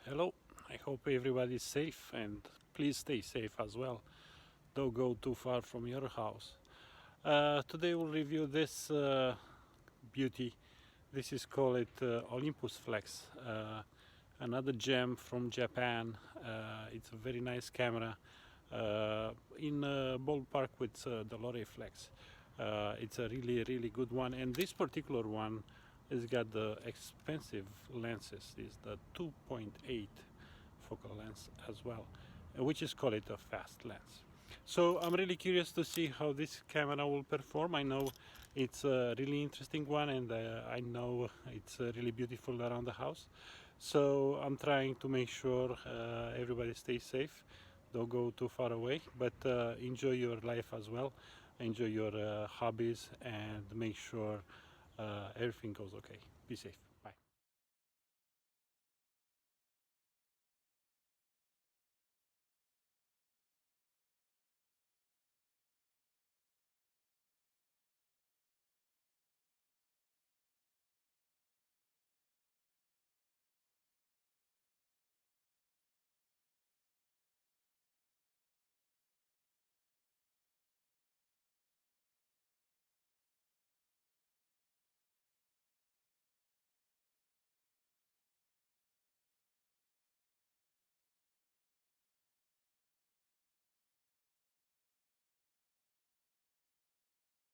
Hello, I hope everybody is safe and please stay safe as well. Don't go too far from your house. Today we'll review this beauty. This is called Olympus Flex, another gem from Japan. It's a very nice camera in ballpark with the Olympus Flex. It's a really good one, and this particular one has got the expensive lenses. Is the 2.8 focal length as well, which is called a fast lens. So I'm really curious to see how this camera will perform. I know it's a really interesting one, and I know it's really beautiful around the house. So I'm trying to make sure everybody stays safe. Don't go too far away, but enjoy your life as well. Enjoy your hobbies and make sure everything goes okay. Be safe.